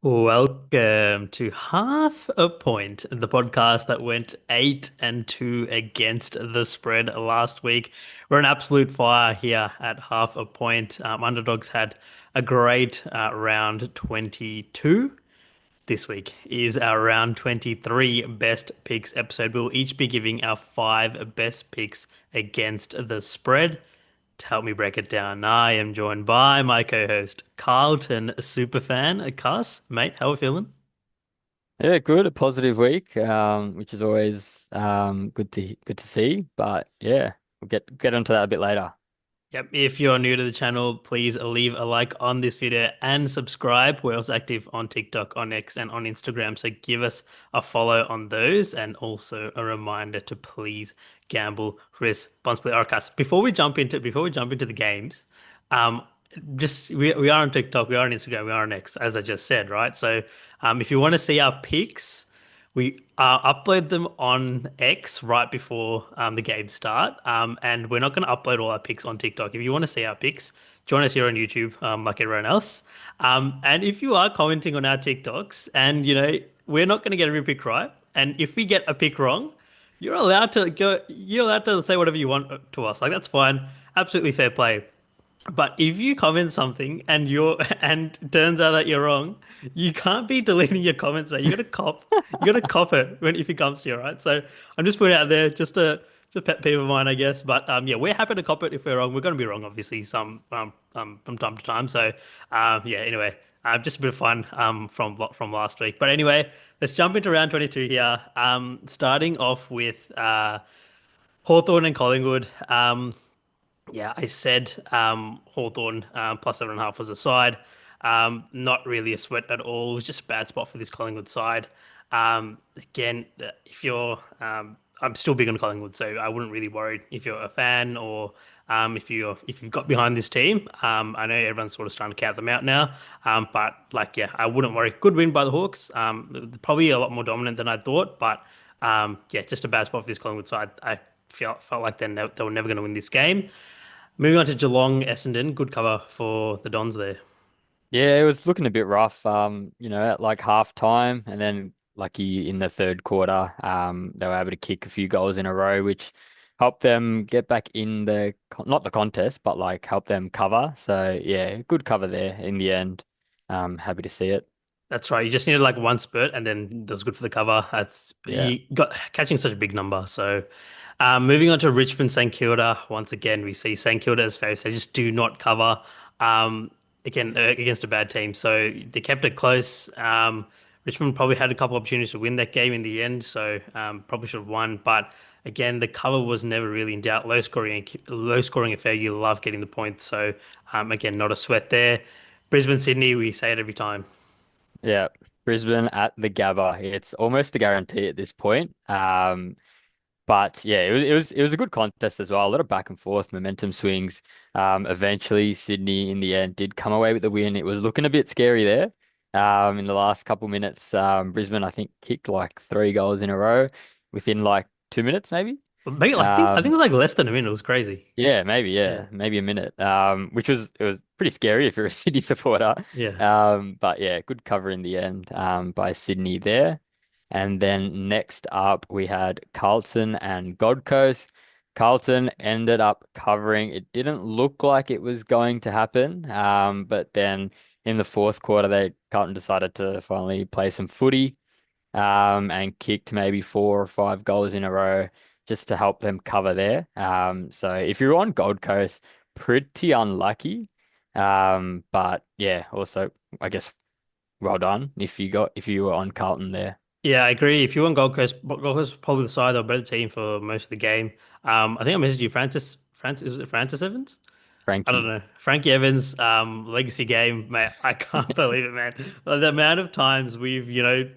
Welcome to Half a Point, the podcast that went 8-2 against the spread last week. We're an absolute fire here at Half a Point. Underdogs had a great round 22. This week is our round 23 best picks episode. We'll each be giving our five best picks against the spread. To help me break it down, I am joined by my co-host, Carlton superfan. Cuss, mate, how are we feeling? Yeah, good. A positive week, which is always good to see. But yeah, we'll get onto that a bit later. Yep, if you're new to the channel, please leave a like on this video and subscribe. We're also active on TikTok, on X, and on Instagram, so give us a follow on those, and also a reminder to please gamble responsibly. All right, guys, before we jump into the games, um, just we are on TikTok, we are on Instagram, we are on X, as I just said, right? So, if you want to see our picks. We upload them on X right before the games start, and we're not going to upload all our picks on TikTok. If you want to see our picks, join us here on YouTube, like everyone else. And if you are commenting on our TikToks, and we're not going to get every pick right, and if we get a pick wrong, you're allowed to go. You're allowed to say whatever you want to us. Like that's fine, absolutely fair play. But if you comment something and you're and it turns out that you're wrong, you can't be deleting your comments, mate. You gotta cop it when if it comes to you, right? So I'm just putting it out there just a pet peeve of mine, I guess. But yeah, we're happy to cop it if we're wrong. We're gonna be wrong, obviously, from time to time. So yeah, anyway, just a bit of fun from last week. But anyway, let's jump into round 22 here. Starting off with Hawthorn and Collingwood. Yeah, I said Hawthorn plus 7.5 was a side. Not really a sweat at all. It was just a bad spot for this Collingwood side. Again, if you're, I'm still big on Collingwood, so I wouldn't really worry if you're a fan or if you've got behind this team. I know everyone's sort of starting to count them out now, but like yeah, I wouldn't worry. Good win by the Hawks. Probably a lot more dominant than I thought, but yeah, just a bad spot for this Collingwood side. I felt like they were never going to win this game. Moving on to Geelong, Essendon, good cover for the Dons there. Yeah, it was looking a bit rough. At like half time, and then lucky in the third quarter, they were able to kick a few goals in a row, which helped them get back in not the contest, but like help them cover. So yeah, good cover there in the end. Happy to see it. That's right. You just needed like one spurt, and then that was good for the cover. That's Yeah. you got catching such a big number. So, moving on to Richmond, St Kilda. Once again, we see St Kilda as favourites. They just do not cover. Um, again against a bad team. So they kept it close. Richmond probably had a couple opportunities to win that game in the end. So probably should have won. But again, the cover was never really in doubt. Low scoring affair. You love getting the points. So again, not a sweat there. Brisbane, Sydney. We say it every time. Yeah. Brisbane at the Gabba. It's almost a guarantee at this point. But yeah, it was a good contest as well. A lot of back and forth, momentum swings. Eventually Sydney in the end did come away with the win. It was looking a bit scary there. In the last couple minutes, Brisbane I think kicked like 3 goals in a row within like 2 minutes maybe. But maybe I think it Um, was like less than a minute. It was crazy. yeah, maybe, Yeah. yeah, maybe a minute. Which it was pretty scary if you're a Sydney supporter. Yeah. But yeah, good cover in the end, by Sydney there. And then next up we had Carlton and Gold Coast. Carlton ended up covering. It didn't look like it was going to happen. But then in the fourth quarter, Carlton decided to finally play some footy, and kicked maybe 4 or 5 goals in a row just to help them cover there. So if you're on Gold Coast, pretty unlucky. But yeah, also I guess well done if you were on Carlton there. Yeah, I agree. If you want Gold Coast is probably the side or better team for most of the game. I think I messaged you, Francis, is it Francis Evans? I don't Frankie. know. Frankie Evans, legacy game, mate. I can't believe it, man. Like, the amount of times we've,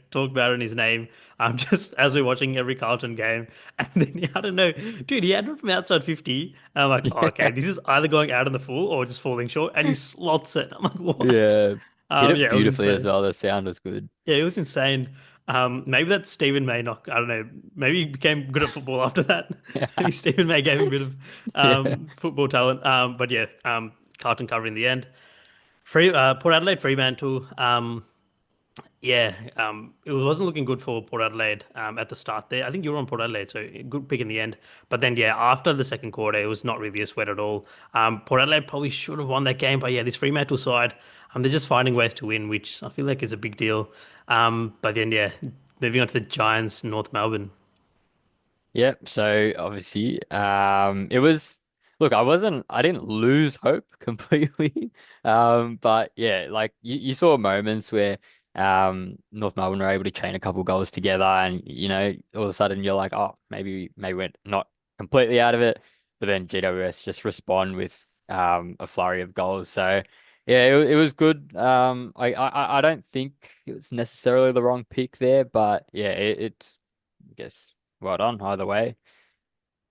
talked about in his name, just as we're watching every Carlton game. And then, I don't know, dude, he had one from outside 50. And I'm like, oh, okay, Yeah. this is either going out in the full or just falling short. And he slots it. I'm like, what? Yeah. Hit it Yeah, it was beautifully as insane. well. The sound was good. Yeah, it was insane. Maybe that's Stephen May not, I don't know. Maybe he became good at football after that. Maybe Stephen May gave him a bit of Yeah. football talent. But yeah, Carlton cover in the end. Port Adelaide, Fremantle. Yeah, it wasn't looking good for Port Adelaide at the start there. I think you were on Port Adelaide, so good pick in the end. But then, yeah, after the second quarter, it was not really a sweat at all. Port Adelaide probably should have won that game, but yeah, this Fremantle side, they're just finding ways to win, which I feel like is a big deal. But then, yeah, moving on to the Giants, North Melbourne. Yep. So obviously, it was, look, I didn't lose hope completely. But yeah, like you saw moments where, North Melbourne were able to chain a couple goals together and, all of a sudden you're like, oh, maybe we're not completely out of it. But then GWS just respond with, a flurry of goals. So yeah, it was good. I don't think it was necessarily the wrong pick there, but yeah, it's, I guess. Well done, either way.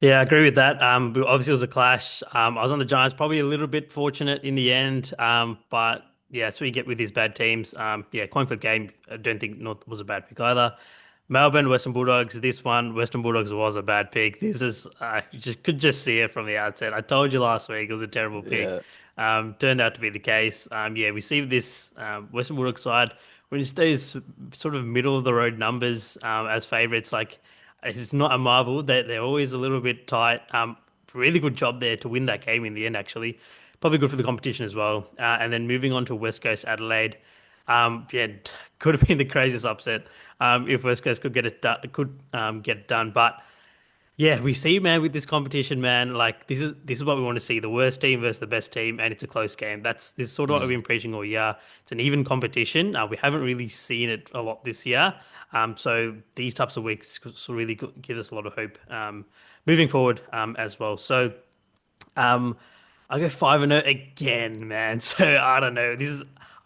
Yeah, I agree with that. But obviously it was a clash. I was on the Giants, probably a little bit fortunate in the end. But yeah, that's what you get with these bad teams. Yeah, coin flip game. I don't think North was a bad pick either. Melbourne, Western Bulldogs. This one, Western Bulldogs was a bad pick. This is, you just could just see it from the outset. I told you last week it was a terrible pick. Yeah. Turned out to be the case. Yeah, we see this Western Bulldogs side when it's those sort of middle of the road numbers as favourites. Like it's not a marvel that they're always a little bit tight. Really good job there to win that game in the end. Actually, probably good for the competition as well. And then moving on to West Coast Adelaide. Yeah, could have been the craziest upset if West Coast could get it done, get it done. But yeah, we see, man, with this competition, man, like this is what we want to see: the worst team versus the best team, and it's a close game. This is sort of what we've Mm. been preaching all year. It's an even competition. We haven't really seen it a lot this year. So these types of weeks really give us a lot of hope moving forward as well. So. I go 5-0 again, man. So I don't know.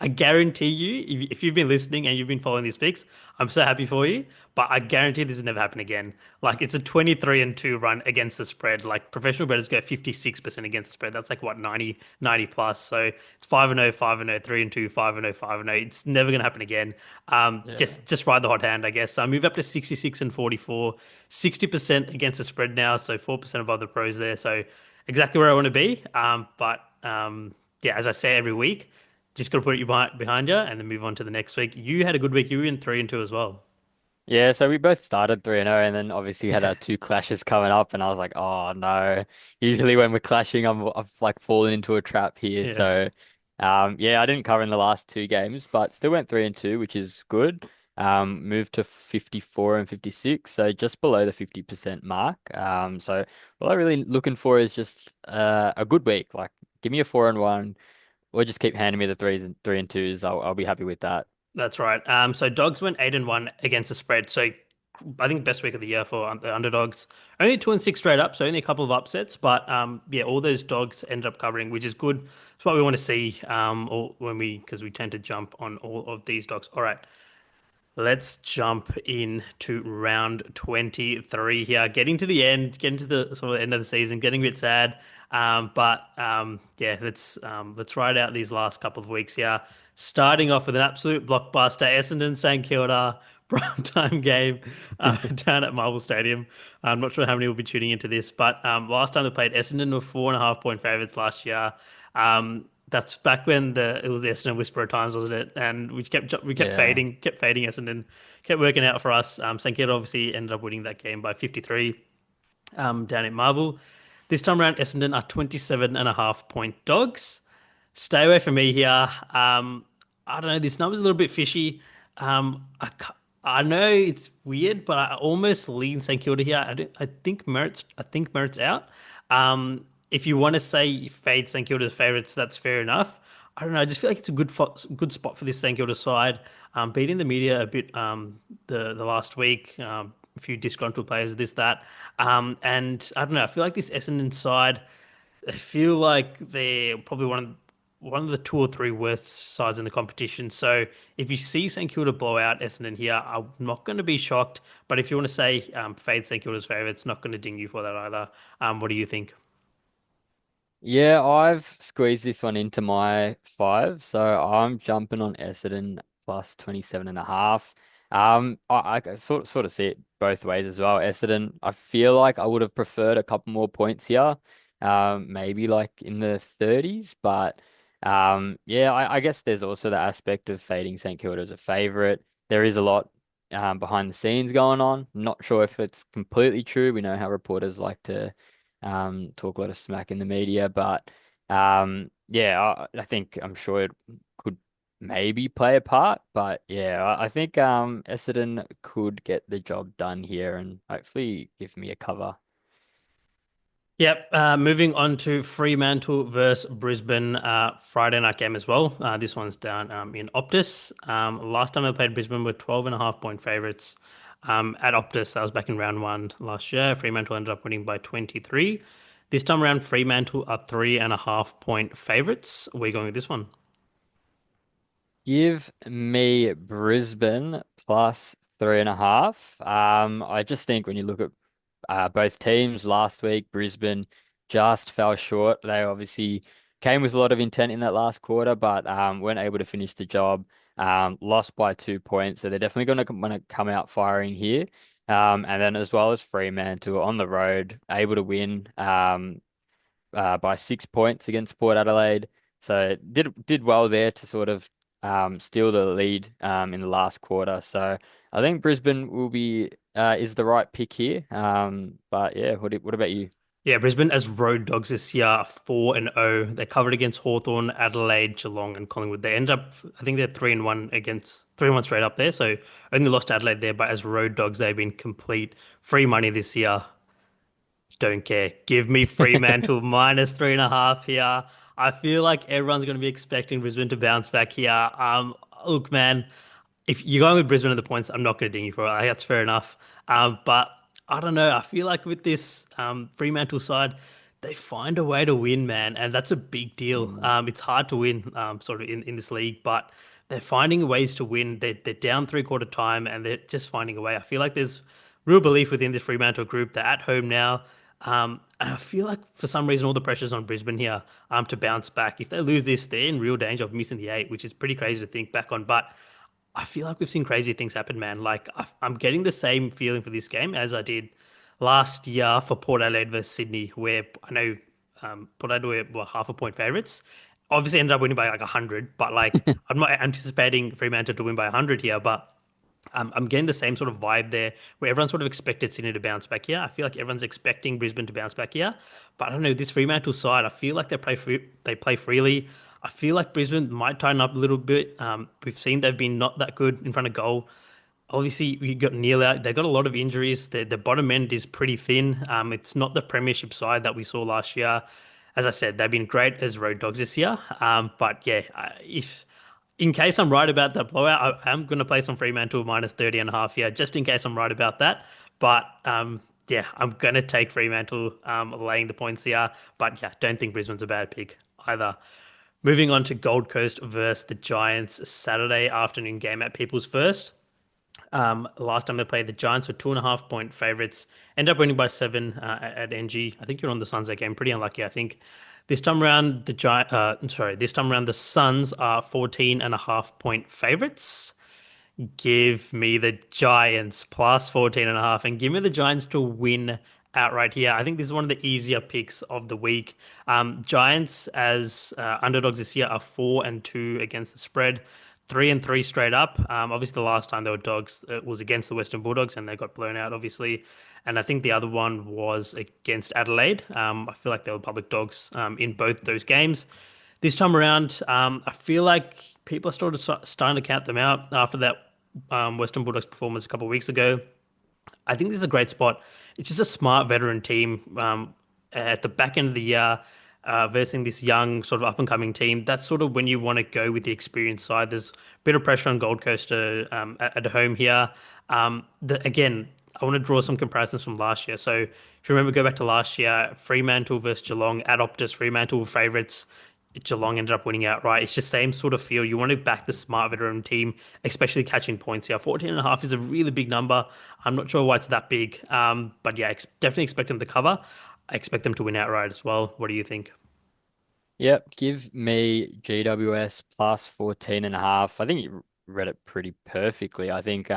I guarantee you, if you've been listening and you've been following these picks, I'm so happy for you. But I guarantee this has never happened again. Like it's a 23-2 run against the spread. Like professional bettors go 56% against the spread. That's like what 90 plus. So it's 5-0, 5-0, 3-2, 5-0, 5-0. It's never gonna happen again. Yeah. Just ride the hot hand, I guess. So I move up to 66 and 44, 60% against the spread now. So 4% above the pros there. So exactly where I want to be. But yeah, as I say every week, just got to put you behind you and then move on to the next week. You had a good week. You were in 3-2 as well. Yeah, so we both started 3-0 and then obviously had our two clashes coming up and I was like, oh no. Usually when we're clashing, I've like fallen into a trap here. Yeah, So yeah, I didn't cover in the last two games, but still went 3-2, which is good. Moved to 54 and 56, so just below the 50% mark. So what I'm really looking for is just a good week. Like give me a 4-1 or just keep handing me the three and twos. I'll be happy with that. that's right. So dogs went 8-1 against the spread. So I think best week of the year for the underdogs. Only 2-6 straight up, so only a couple of upsets. But yeah, all those dogs ended up covering, which is good. It's what we want to see. Or when because we tend to jump on all of these dogs. All right. Let's jump into round 23 here. Getting to the end, getting to the sort of end of the season, getting a bit sad. But yeah, let's ride out these last couple of weeks here. Starting off with an absolute blockbuster, Essendon St Kilda prime time game down at Marvel Stadium. I'm not sure how many will be tuning into this, but last time they played, Essendon were 4.5 point favorites last year. That's back when it was the Essendon Whisperer times, wasn't it? And we kept Yeah. fading Essendon, kept working out for us. St Kilda obviously ended up winning that game by 53 down at Marvel. This time around, Essendon are 27.5 point dogs. Stay away from me here. I don't know. This number's a little bit fishy. I know it's weird, but I almost lean St Kilda here. I think Merritt's out. If you want to say fade St Kilda's favourites, that's fair enough. I don't know. I just feel like it's a good spot for this St Kilda side. Beating the media a bit the last week. A few disgruntled players, this that, and I don't know. I feel like this Essendon side. I feel like they're probably one of the two or three worst sides in the competition. So if you see St Kilda blow out Essendon here, I'm not going to be shocked. But if you want to say fade St Kilda's favourite, it's not going to ding you for that either. What do you think? Yeah, I've squeezed this one into my five, so I'm jumping on Essendon plus 27 and a half. I sort of see it both ways as well. Essendon, I feel like I would have preferred a couple more points here, maybe like in the 30s, but yeah, I guess there's also the aspect of fading St Kilda as a favourite. there is a lot behind the scenes going on. Not sure if it's completely true. We know how reporters like to talk a lot of smack in the media, but yeah, I think I'm sure it could maybe play a part. But yeah, I think Essendon could get the job done here and hopefully give me a cover. Yep. Moving on to Fremantle versus Brisbane, Friday night game as well. This one's down in Optus. Last time they played Brisbane were 12.5 point favorites. At Optus, that was back in round one last year. Fremantle ended up winning by 23. This time around, Fremantle are 3.5 point favorites. We're going with this one. Give me Brisbane plus 3.5. I just think when you look at both teams last week, Brisbane just fell short. They obviously came with a lot of intent in that last quarter, but weren't able to finish the job. Lost by 2 points, so they're definitely going to want to come out firing here. And then as well as Fremantle on the road, able to win. By 6 points against Port Adelaide. So did well there to sort of steal the lead in the last quarter. So I think Brisbane will be is the right pick here. But yeah, what about you? Yeah, Brisbane as road dogs this year, are 4-0. They covered against Hawthorn, Adelaide, Geelong, and Collingwood. They end up, I think they're 3-1 against 3-1 straight up there. So only lost to Adelaide there, but as road dogs, they've been complete free money this year. Don't care. Give me Fremantle minus 3.5 here. I feel like everyone's going to be expecting Brisbane to bounce back here. Look, man, if you're going with Brisbane at the points, I'm not going to ding you for it. That's fair enough. But I don't know. I feel like with this Fremantle side, they find a way to win, man, and that's a big deal. Mm. It's hard to win, sort of in this league, but they're finding ways to win. They're down three-quarter time, and they're just finding a way. I feel like there's real belief within this Fremantle group. They're at home now. And I feel like for some reason all the pressure's on Brisbane here to bounce back. If they lose this, they're in real danger of missing the eight, which is pretty crazy to think back on. But I feel like we've seen crazy things happen, man. Like I'm getting the same feeling for this game as I did last year for Port Adelaide versus Sydney, where I know Port Adelaide were 0.5 point favorites. Obviously, ended up winning by like 100, but like I'm not anticipating Fremantle to win by 100 here, but I'm getting the same sort of vibe there where everyone sort of expected Sydney to bounce back here. I feel like everyone's expecting Brisbane to bounce back here. But I don't know, this Fremantle side, I feel like they play freely. I feel like Brisbane might tighten up a little bit. We've seen they've been not that good in front of goal. Obviously, we got Neil out. They've got a lot of injuries. The bottom end is pretty thin. It's not the premiership side that we saw last year. As I said, they've been great as road dogs this year. But yeah, if in case I'm right about that blowout, I am going to play some Fremantle minus 30.5 here, just in case I'm right about that. But yeah, I'm going to take Fremantle laying the points here. But yeah, don't think Brisbane's a bad pick either. Moving on to Gold Coast versus the Giants, Saturday afternoon game at People's First. Last time they played, the Giants were 2.5 point favorites. End up winning by seven at NG. I think you're on the Suns that game. Pretty unlucky, I think. This time around, this time around the Suns are 14.5 point favorites. Give me the Giants plus 14.5 and give me the Giants to win outright here. I think this is one of the easier picks of the week. Giants as underdogs this year are 4-2 against the spread. 3-3 straight up. Obviously, the last time they were dogs, it was against the Western Bulldogs and they got blown out, obviously. And I think the other one was against Adelaide. I feel like they were public dogs in both those games. This time around, I feel like people are starting to count them out after that Western Bulldogs performance a couple of weeks ago. I think this is a great spot. It's just a smart veteran team at the back end of the year versus this young sort of up and coming team. That's sort of when you want to go with the experienced side. There's a bit of pressure on Gold Coast at home here. Again, I want to draw some comparisons from last year. So if you remember, go back to last year, Fremantle versus Geelong at Optus. Fremantle were favourites. Geelong ended up winning outright. It's just same sort of feel. You want to back the smart veteran team, especially catching points here. 14.5 is a really big number. I'm not sure why it's that big. But yeah, definitely expect them to cover. I expect them to win outright as well. What do you think? Yep, give me GWS plus 14.5. I think you read it pretty perfectly. I think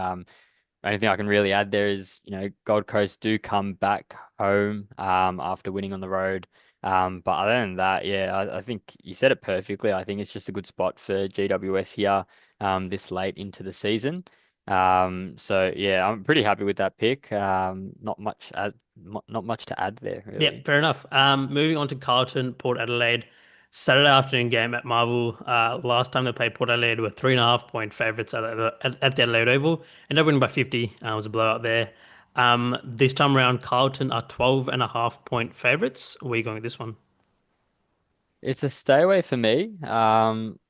only thing I can really add there is, Gold Coast do come back home after winning on the road. But other than that, yeah, I think you said it perfectly. I think it's just a good spot for GWS here this late into the season. So yeah, I'm pretty happy with that pick. Not much to add there, Yeah, really. fair enough. Moving on to Carlton, Port Adelaide. Saturday afternoon game at Marvel. Last time they played Port Adelaide were 3.5 point favourites at the Adelaide Oval. Ended up winning by 50. It was a blowout there. This time around, Carlton are 12.5 point favourites. Where are you going with this one? It's a stay away for me.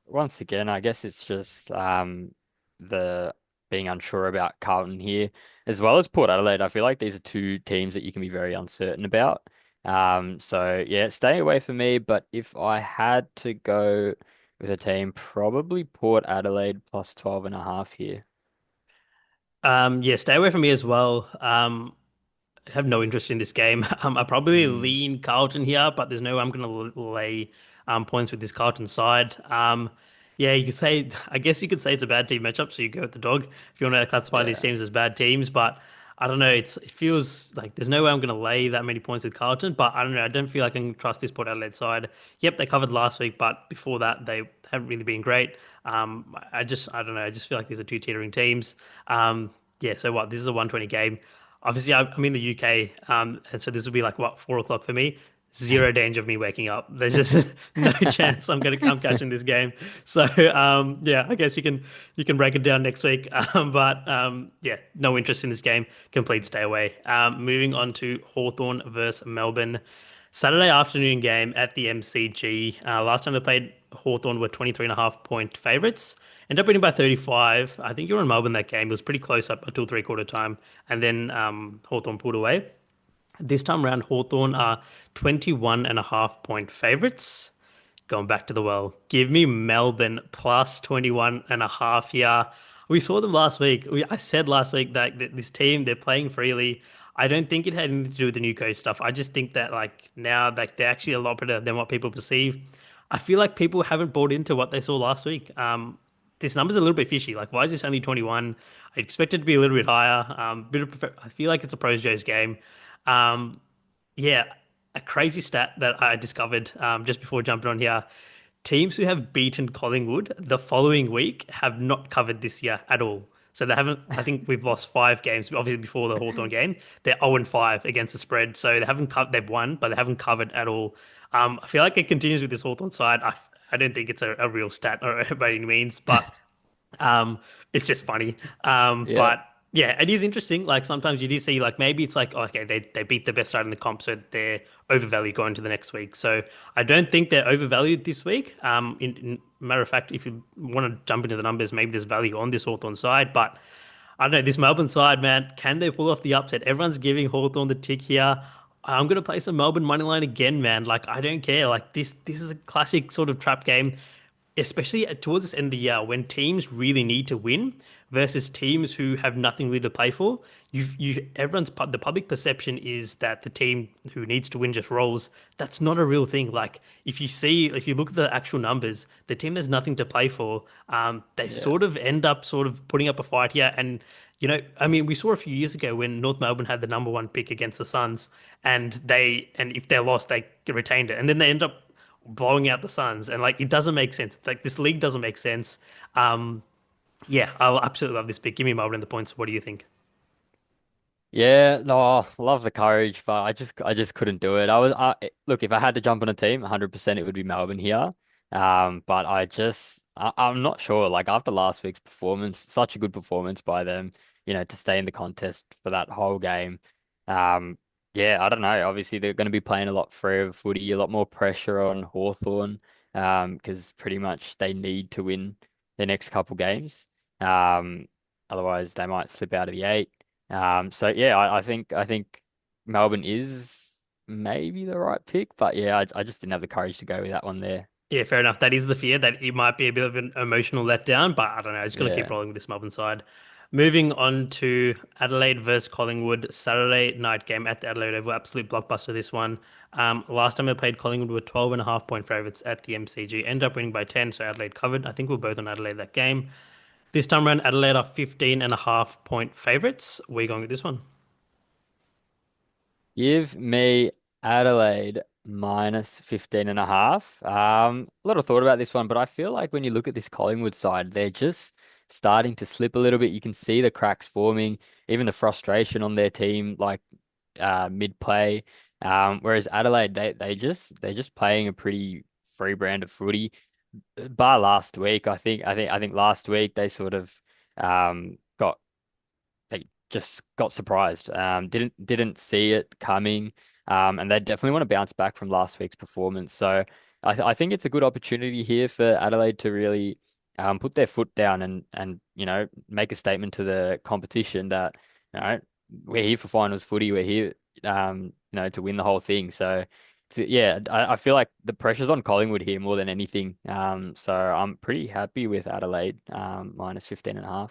Once again, I guess it's just the being unsure about Carlton here, as well as Port Adelaide. I feel like these are two teams that you can be very uncertain about. So yeah, stay away for me. But if I had to go with a team, probably Port Adelaide plus 12.5 here. Yeah, stay away from me as well. Have no interest in this game. I probably Mm, lean Carlton here, but there's no way I'm going to lay points with this Carlton side. Yeah, you could say, I guess you could say it's a bad team matchup, so you go with the dog if you want to classify these yeah. teams as bad teams. But I don't know. It feels like there's no way I'm going to lay that many points with Carlton. But I don't know. I don't feel like I can trust this Port Adelaide side. Yep, they covered last week, but before that they haven't really been great. I don't know. I just feel like these are two teetering teams. Yeah. So what? This is a 120 game. Obviously, I'm in the UK, and so this will be like what 4 o'clock for me. Zero danger of me waking up. There's just no chance I'm catching this game. So yeah, I guess you can break it down next week. But yeah, no interest in this game. Complete stay away. Moving on to Hawthorn versus Melbourne. Saturday afternoon game at the MCG. Last time they played, Hawthorn were 23.5 point favourites. Ended up winning by 35. I think you were in Melbourne that game. It was pretty close up until three-quarter time. And then Hawthorn pulled away. This time around, Hawthorn are 21.5 point favourites. Going back to the well. Give me Melbourne plus 21.5 here. We saw them last week. I said last week that this team, they're playing freely. I don't think it had anything to do with the new coach stuff. I just think that like now like they're actually a lot better than what people perceive. I feel like people haven't bought into what they saw last week. This number's a little bit fishy. Like, why is this only 21? I expect it to be a little bit higher. I feel like it's a pros Joe's game. Um, yeah, a crazy stat that I discovered just before jumping on here. Teams who have beaten Collingwood the following week have not covered this year at all. So they haven't, I think we've lost 5 games, obviously before the Hawthorn game. They're 0-5 against the spread. So they haven't they've won, but they haven't covered at all. I feel like it continues with this Hawthorn side. I don't think it's a real stat or by any means, but um, it's just funny. Yeah. But yeah, it is interesting. Like sometimes you do see like maybe it's like okay, they beat the best side in the comp, so they're overvalued going to the next week. So I don't think they're overvalued this week. In matter of fact, if you want to jump into the numbers, maybe there's value on this Hawthorn side, but I don't know, this Melbourne side, man, can they pull off the upset? Everyone's giving Hawthorn the tick here. I'm gonna play some Melbourne money line again, man. Like I don't care. Like this is a classic sort of trap game, especially towards this end of the year when teams really need to win versus teams who have nothing really to play for. The public perception is that the team who needs to win just rolls. That's not a real thing. Like if you look at the actual numbers, the team has nothing to play for. They Yeah. sort of end up sort of putting up a fight here. And I mean, we saw a few years ago when North Melbourne had the number one pick against the Suns, and if they lost, they retained it, and then they end up blowing out the Suns, and like it doesn't make sense. Like this league doesn't make sense. Um, yeah, I'll absolutely love this pick. Give me Melbourne the points. What do you think? Yeah, no, I love the courage, but I just couldn't do it. Look, if I had to jump on a team, 100% it would be Melbourne here. But I'm not sure. Like after last week's performance, such a good performance by them, to stay in the contest for that whole game. Um, yeah, I don't know. Obviously, they're going to be playing a lot freer footy, a lot more pressure on Hawthorn, because pretty much they need to win the next couple games. Um, Otherwise they might slip out of the eight. So yeah, I think Melbourne is maybe the right pick, but yeah, I just didn't have the courage to go with that one there. Yeah, fair enough. That is the fear that it might be a bit of an emotional letdown, but I don't know. I'm just gonna keep Yeah. rolling with this Melbourne side. Moving on to Adelaide versus Collingwood, Saturday night game at the Adelaide Oval. Absolute blockbuster, this one. Last time they played Collingwood were 12.5 point favorites at the MCG. End up winning by 10, so Adelaide covered. I think we're both on Adelaide that game. This time around, Adelaide are 15.5 point favorites. Where are you going with this one? Give me Adelaide minus 15.5. A lot of thought about this one, but I feel like when you look at this Collingwood side, they're just starting to slip a little bit. You can see the cracks forming, even the frustration on their team, like mid play. Whereas Adelaide, they're just playing a pretty free brand of footy. Bar last week, I think last week they sort of got they just got surprised. Didn't see it coming. And they definitely want to bounce back from last week's performance. So I think it's a good opportunity here for Adelaide to really put their foot down and make a statement to the competition that we're here for finals footy. We're here to win the whole thing. So yeah, I feel like the pressure's on Collingwood here more than anything. So I'm pretty happy with Adelaide minus 15.5.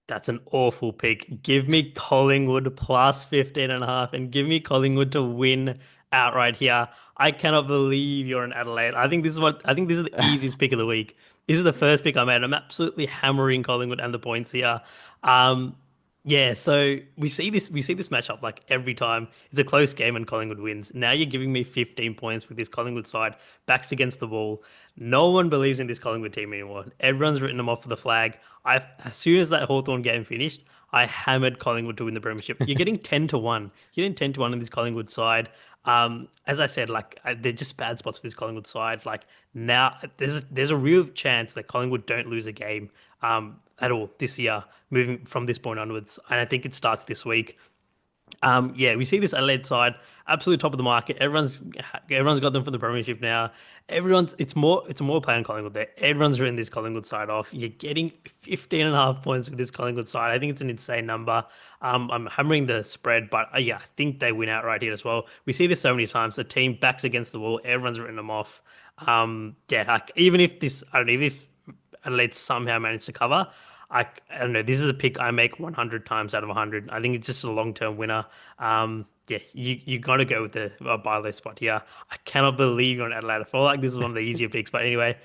That's an awful pick. Give me Collingwood plus 15.5 and give me Collingwood to win outright here. I cannot believe you're in Adelaide. I think this is the easiest pick of the week. This is the first pick I made. I'm absolutely hammering Collingwood and the points here. Um, yeah, so we see this matchup like every time. It's a close game and Collingwood wins. Now you're giving me 15 points with this Collingwood side, backs against the wall. No one believes in this Collingwood team anymore. Everyone's written them off for the flag. As soon as that Hawthorn game finished, I hammered Collingwood to win the premiership. You're getting 10 to 1. You're getting 10 to 1 in this Collingwood side. As I said, they're just bad spots for this Collingwood side. Like now, there's a real chance that Collingwood don't lose a game at all this year, moving from this point onwards. And I think it starts this week. Yeah, we see this Adelaide side, absolute top of the market. Everyone's got them for the premiership now. It's more play on Collingwood there. Everyone's written this Collingwood side off. You're getting 15.5 points with this Collingwood side. I think it's an insane number. I'm hammering the spread, but yeah, I think they win outright here as well. We see this so many times. The team backs against the wall. Everyone's written them off. Yeah, like, even if this, I don't know, even if Adelaide somehow managed to cover. I don't know. This is a pick I make 100 times out of 100. I think it's just a long-term winner. Yeah, you got to go with the buy low spot here. I cannot believe you're on Adelaide. I feel like this is one of the easier picks, but anyway,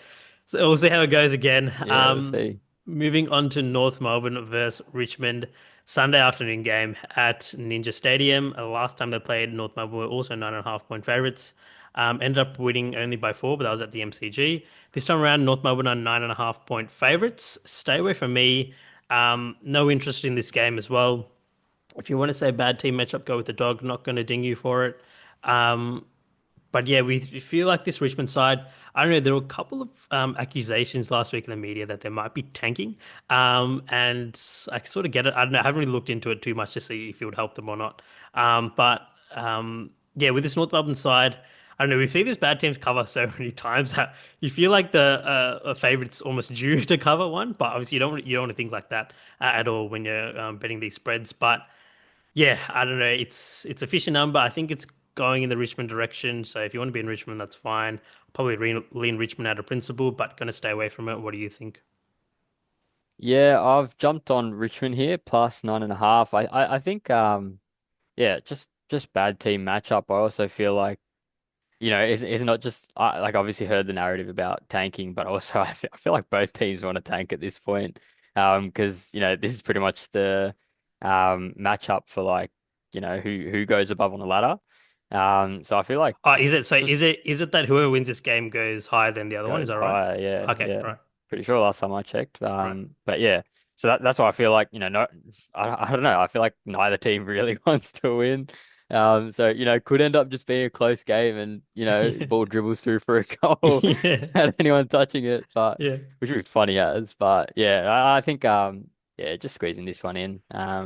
so we'll see how it goes again. Yeah, we'll see. Moving on to North Melbourne versus Richmond, Sunday afternoon game at Ninja Stadium. Last time they played, North Melbourne were also 9.5 point favorites. Ended up winning only by 4, but that was at the MCG. This time around, North Melbourne are 9.5 point favorites. Stay away from me. No interest in this game as well. If you want to say bad team matchup, go with the dog. Not going to ding you for it. Um, but yeah, we feel like this Richmond side. I don't know. There were a couple of accusations last week in the media that they might be tanking, and I sort of get it. I don't know. I haven't really looked into it too much to see if it would help them or not. Yeah, with this North Melbourne side, I don't know. We've seen these bad teams cover so many times that you feel like the favorite's almost due to cover one. But obviously, you don't want to think like that at all when you're betting these spreads. But yeah, I don't know. It's a fishy number. I think it's going in the Richmond direction. So if you want to be in Richmond, that's fine. Probably lean Richmond out of principle, but going to stay away from it. What do you think? Yeah, I've jumped on Richmond here, plus 9.5. I think yeah, just bad team matchup. I also feel like it's not just like obviously heard the narrative about tanking, but also I feel like both teams want to tank at this point. Because this is pretty much the matchup for like who goes above on the ladder. So I feel like Oh, just is it so? just Is it that whoever wins this game goes higher than the other one? Is goes that right? higher. Yeah, Okay, yeah. right, Pretty sure last time I checked. right. But yeah, so that's why I feel like, no, I don't know. I feel like neither team really wants to win. So, could end up just being a close game and, ball dribbles through for a goal Yeah, without anyone touching it, but yeah. which would be funny as. But yeah, I think, yeah, just squeezing this one in.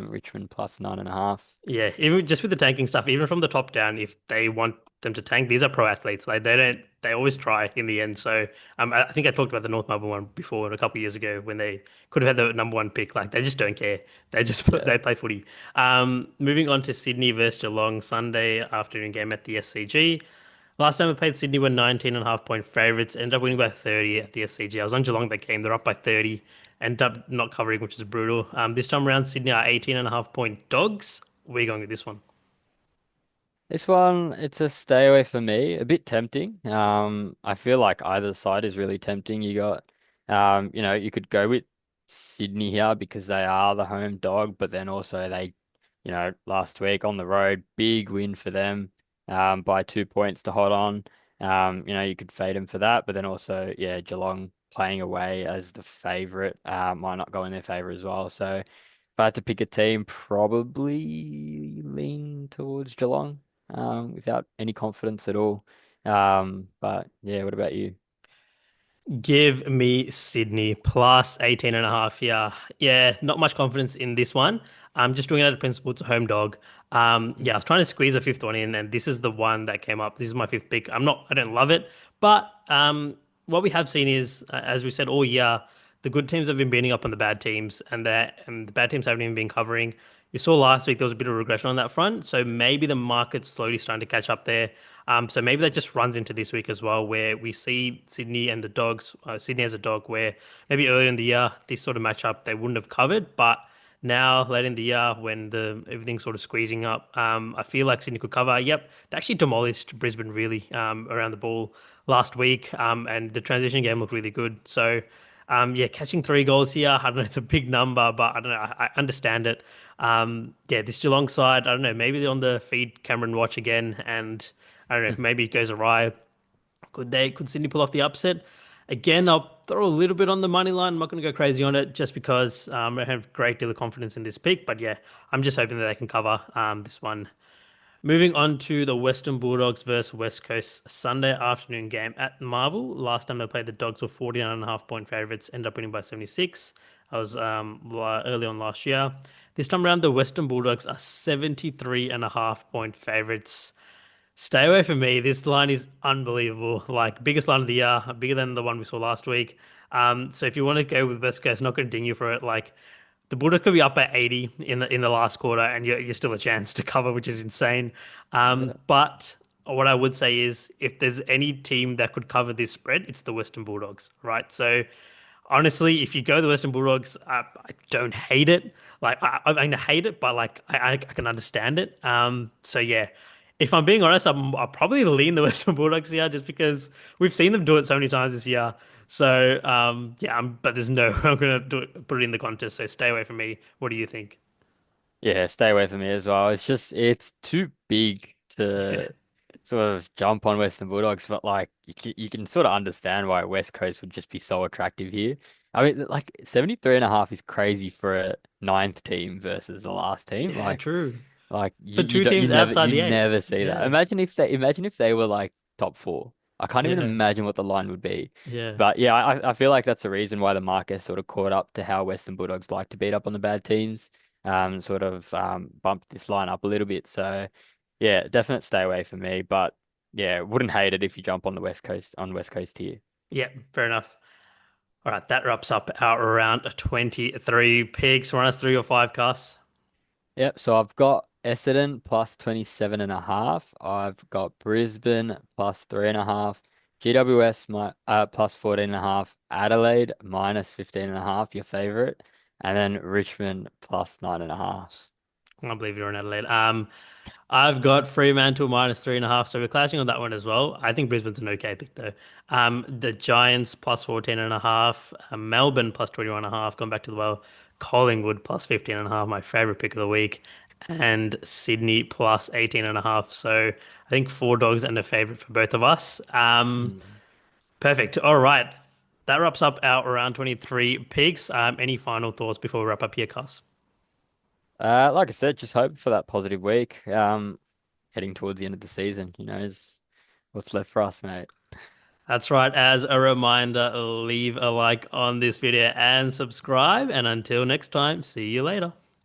Richmond plus 9.5. Yeah, even just with the tanking stuff, even from the top down, if they want them to tank, these are pro athletes. Like they don't, they always try in the end. So I think I talked about the North Melbourne one before a couple of years ago when they could have had the number one pick. Like they just don't care. They just Yeah. they play footy. Moving on to Sydney versus Geelong Sunday afternoon game at the SCG. Last time we played Sydney were 19.5 point favorites, ended up winning by 30 at the SCG. I was on Geelong that game, they're up by 30, ended up not covering, which is brutal. This time around, Sydney are 18.5 point dogs. We're going with this one. This one, it's a stay away for me. A bit tempting. I feel like either side is really tempting. You got, you could go with Sydney here because they are the home dog, but then also they, last week on the road, big win for them, by 2 points to hold on. You could fade them for that, but then also, yeah, Geelong. playing away as the favorite might not go in their favor as well. So if I had to pick a team, probably lean towards Geelong, without any confidence at all. But yeah, what about you? Give me Sydney plus 18 and a half. Yeah. Yeah. Not much confidence in this one. I'm just doing it out of principle. It's a home dog. Yeah, I was trying to squeeze a fifth one in, and this is the one that came up. This is my fifth pick. I don't love it, but what we have seen is, as we said all year, the good teams have been beating up on the bad teams, and the bad teams haven't even been covering. You saw last week there was a bit of regression on that front, so maybe the market's slowly starting to catch up there. So maybe that just runs into this week as well, where we see Sydney and the Dogs, Sydney as a dog, where maybe earlier in the year this sort of matchup they wouldn't have covered, but now late in the year when the everything's sort of squeezing up, I feel like Sydney could cover. Yep, they actually demolished Brisbane really around the ball last week, and the transition game looked really good. So. Yeah, catching 3 goals here, I don't know, it's a big number, but I don't know, I understand it. Yeah, this Geelong side, I don't know, maybe they're on the feed Cameron watch again, and I don't know, maybe it goes awry. Could Sydney pull off the upset? Again, I'll throw a little bit on the money line. I'm not going to go crazy on it just because I have a great deal of confidence in this pick. But yeah, I'm just hoping that they can cover this one. Moving on to the Western Bulldogs versus West Coast Sunday afternoon game at Marvel. Last time they played, the Dogs were 49.5 point favorites, ended up winning by 76. I was early on last year. This time around, the Western Bulldogs are 73.5 point favorites. Stay away from me. This line is unbelievable. Like biggest line of the year, bigger than the one we saw last week. So if you want to go with West Coast, not going to ding you for it. Like the Bulldogs could be up by 80 in the last quarter, and you're still a chance to cover, which is insane. Yeah. But what I would say is, if there's any team that could cover this spread, it's the Western Bulldogs, right? So honestly, if you go the Western Bulldogs, I don't hate it. Like I mean, I hate it, but like I can understand it. So yeah, if I'm being honest, I'll probably lean the Western Bulldogs here just because we've seen them do it so many times this year. So yeah, but there's no I'm gonna put it in the contest. So stay away from me. What do you think? Yeah, stay away from me as well. It's too big Yeah, to sort of jump on Western Bulldogs, but like you can sort of understand why West Coast would just be so attractive here. I mean, like 73.5 is crazy for a ninth team versus the last team. yeah, true. Like For you two don't teams outside you the eight. never see that. Yeah, Imagine if they were like top four. I can't even yeah, imagine what the line would be. yeah. But yeah, I feel like that's the reason why the market sort of caught up to how Western Bulldogs like to beat up on the bad teams. Sort of bumped this line up a little bit. So yeah, definite stay away for me. But yeah, wouldn't hate it if you jump on the West Coast here. Yeah, fair enough. All right, that wraps up our round 23 picks. Run us through your five casts. Yep, so I've got Essendon plus 27.5. I've got Brisbane plus 3.5. GWS plus 14.5. Adelaide minus 15.5, your favorite. And then Richmond plus 9.5. I can't believe you're in Adelaide. I've got Fremantle minus 3.5, so we're clashing on that one as well. I think Brisbane's an okay pick though. The Giants plus 14.5, Melbourne plus 21.5, going back to the well, Collingwood plus 15.5, my favorite pick of the week, and Sydney plus 18.5. So I think 4 dogs and a favorite for both of us. Mm. Perfect. All right. That wraps up our round 23 picks. Any final thoughts before we wrap up here, Cuss? Like I said, just hope for that positive week. Heading towards the end of the season, is what's left for us, mate. That's right. As a reminder, leave a like on this video and subscribe. And until next time, see you later.